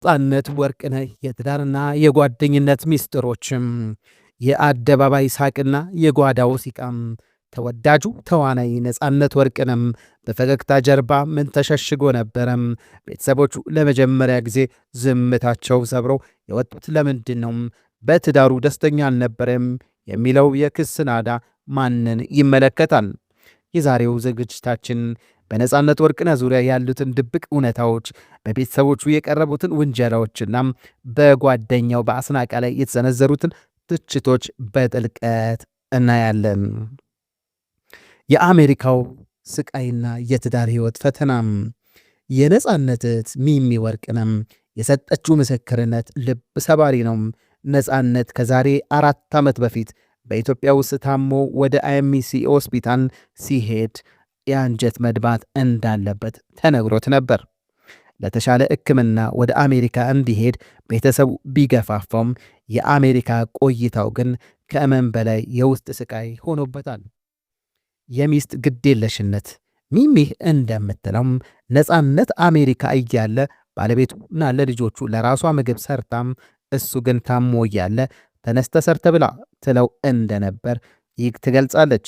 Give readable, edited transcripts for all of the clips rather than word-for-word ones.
ነፃነት ወርቅነህ የትዳርና የጓደኝነት ሚስጥሮችም የአደባባይ ሳቅና የጓዳው ሲቃም ተወዳጁ ተዋናይ ነፃነት ወርቅነህም በፈገግታ ጀርባ ምን ተሸሽጎ ነበረም? ቤተሰቦቹ ለመጀመሪያ ጊዜ ዝምታቸው ሰብረው የወጡት ለምንድን ነው? በትዳሩ ደስተኛ አልነበረም የሚለው የክስ ናዳ ማንን ይመለከታል? የዛሬው ዝግጅታችን በነፃነት ወርቅነህ ዙሪያ ያሉትን ድብቅ እውነታዎች፣ በቤተሰቦቹ የቀረቡትን ውንጀላዎችና በጓደኛው በአስናቀ ላይ የተሰነዘሩትን ትችቶች በጥልቀት እናያለን። የአሜሪካው ስቃይና የትዳር ሕይወት ፈተናም። የነፃነት እህት ሚሚ ወርቅነህ የሰጠችው ምስክርነት ልብ ሰባሪ ነው። ነፃነት ከዛሬ 4 ዓመት በፊት በኢትዮጵያ ውስጥ ታሞ ወደ አይኤምሲ ሆስፒታል ሲሄድ የአንጀት መድማት እንዳለበት ተነግሮት ነበር። ለተሻለ ሕክምና ወደ አሜሪካ እንዲሄድ ቤተሰቡ ቢገፋፋውም የአሜሪካ ቆይታው ግን ከእመን በላይ የውስጥ ስቃይ ሆኖበታል። የሚስት ግዴለሽነት። ሚሚህ እንደምትለውም ነፃነት አሜሪካ እያለ ባለቤቱና ለልጆቹ ለራሷ ምግብ ሰርታም እሱ ግን ታሞ እያለ ተነስተ ሰርተ ብላ ትለው እንደነበር ይህ ትገልጻለች።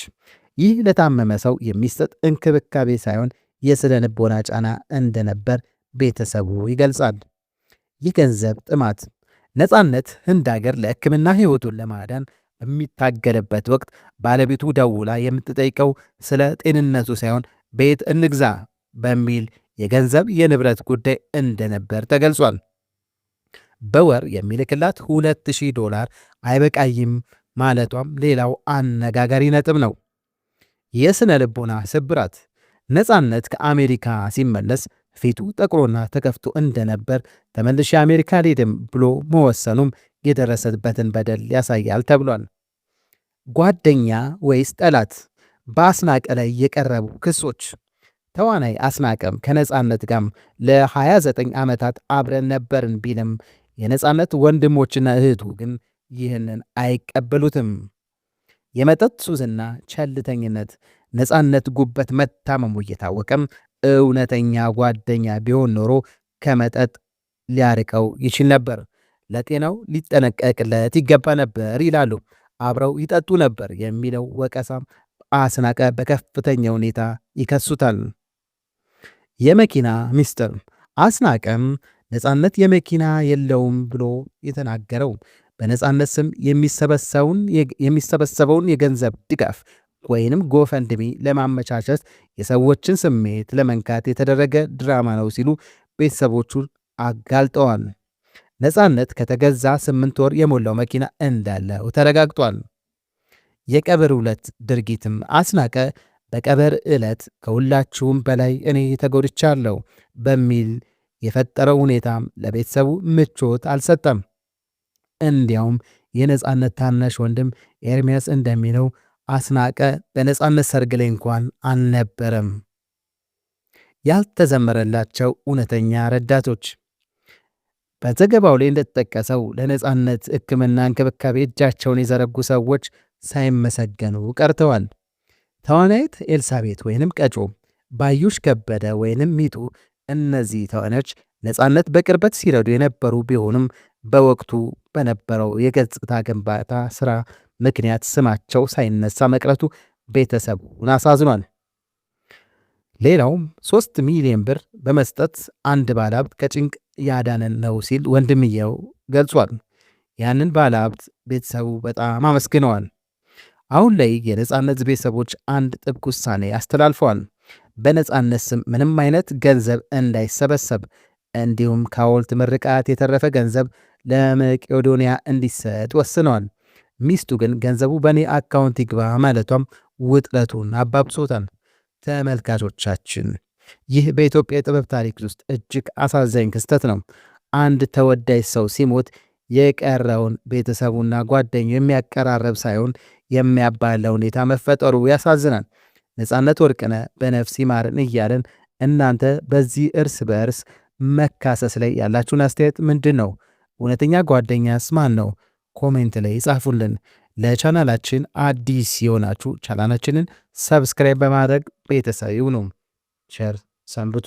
ይህ ለታመመ ሰው የሚሰጥ እንክብካቤ ሳይሆን የስነ ልቦና ጫና እንደነበር ቤተሰቡ ይገልጻል። የገንዘብ ጥማት። ነፃነት ህንድ ሀገር ለሕክምና ሕይወቱን ለማዳን በሚታገልበት ወቅት ባለቤቱ ደውላ የምትጠይቀው ስለ ጤንነቱ ሳይሆን ቤት እንግዛ በሚል የገንዘብ የንብረት ጉዳይ እንደነበር ተገልጿል። በወር የሚልክላት $2000 አይበቃይም ማለቷም ሌላው አነጋጋሪ ነጥብ ነው። የስነ ልቦና ስብራት። ነፃነት ከአሜሪካ ሲመለስ ፊቱ ጠቁሮና ተከፍቶ እንደነበር ተመልሼ አሜሪካ አልሄድም ብሎ መወሰኑም የደረሰበትን በደል ያሳያል ተብሏል። ጓደኛ ወይስ ጠላት? በአስናቀ ላይ የቀረቡ ክሶች። ተዋናይ አስናቀም ከነፃነት ጋርም ለ29 ዓመታት አብረን ነበርን ቢልም የነፃነት ወንድሞችና እህቱ ግን ይህንን አይቀበሉትም። የመጠጥ ሱስና ቸልተኝነት። ነፃነት ጉበት መታመሙ እየታወቀም እውነተኛ ጓደኛ ቢሆን ኖሮ ከመጠጥ ሊያርቀው ይችል ነበር፣ ለጤናው ሊጠነቀቅለት ይገባ ነበር ይላሉ። አብረው ይጠጡ ነበር የሚለው ወቀሳም አስናቀ በከፍተኛ ሁኔታ ይከሱታል። የመኪና ሚስጥር። አስናቀም ነፃነት የመኪና የለውም ብሎ የተናገረው በነፃነት ስም የሚሰበሰበውን የገንዘብ ድጋፍ ወይንም ጎፈንድሚ ለማመቻቸት የሰዎችን ስሜት ለመንካት የተደረገ ድራማ ነው ሲሉ ቤተሰቦቹ አጋልጠዋል። ነፃነት ከተገዛ 8 ወር የሞላው መኪና እንዳለው ተረጋግጧል። የቀብር ዕለት ድርጊትም። አስናቀ በቀብር ዕለት ከሁላችሁም በላይ እኔ ተጎድቻለሁ በሚል የፈጠረው ሁኔታም ለቤተሰቡ ምቾት አልሰጠም። እንዲያውም የነፃነት ታናሽ ወንድም ኤርሚያስ እንደሚለው አስናቀ በነፃነት ሰርግ ላይ እንኳን አልነበረም። ያልተዘመረላቸው እውነተኛ ረዳቶች። በዘገባው ላይ እንደተጠቀሰው ለነፃነት ሕክምና እንክብካቤ እጃቸውን የዘረጉ ሰዎች ሳይመሰገኑ ቀርተዋል። ተዋናይት ኤልሳቤት ወይንም ቀጮ፣ ባዩሽ ከበደ ወይንም ሚጡ። እነዚህ ተዋናዮች ነፃነት በቅርበት ሲረዱ የነበሩ ቢሆንም በወቅቱ በነበረው የገጽታ ግንባታ ስራ ምክንያት ስማቸው ሳይነሳ መቅረቱ ቤተሰቡን አሳዝኗል። ሌላውም 3 ሚሊዮን ብር በመስጠት አንድ ባለሀብት ከጭንቅ ያዳነን ነው ሲል ወንድምየው ገልጿል። ያንን ባለሀብት ቤተሰቡ በጣም አመስግነዋል። አሁን ላይ የነፃነት ቤተሰቦች አንድ ጥብቅ ውሳኔ አስተላልፈዋል። በነፃነት ስም ምንም አይነት ገንዘብ እንዳይሰበሰብ እንዲሁም ከሐውልት ምርቃት የተረፈ ገንዘብ ለመቄዶንያ እንዲሰጥ ወስነዋል። ሚስቱ ግን ገንዘቡ በእኔ አካውንት ይግባ ማለቷም ውጥረቱን አባብሶታል። ተመልካቾቻችን፣ ይህ በኢትዮጵያ የጥበብ ታሪክ ውስጥ እጅግ አሳዛኝ ክስተት ነው። አንድ ተወዳጅ ሰው ሲሞት የቀረውን ቤተሰቡና ጓደኛው የሚያቀራረብ ሳይሆን የሚያባላ ሁኔታ መፈጠሩ ያሳዝናል። ነፃነት ወርቅነህ በነፍስ ይማርን እያለን እናንተ በዚህ እርስ በእርስ መካሰስ ላይ ያላችሁን አስተያየት ምንድን ነው? እውነተኛ ጓደኛስ ማን ነው? ኮሜንት ላይ ጻፉልን። ለቻናላችን አዲስ የሆናችሁ ቻናላችንን ሰብስክራይብ በማድረግ ቤተሰብ ይሁኑ። ቸር ሰንብቱ።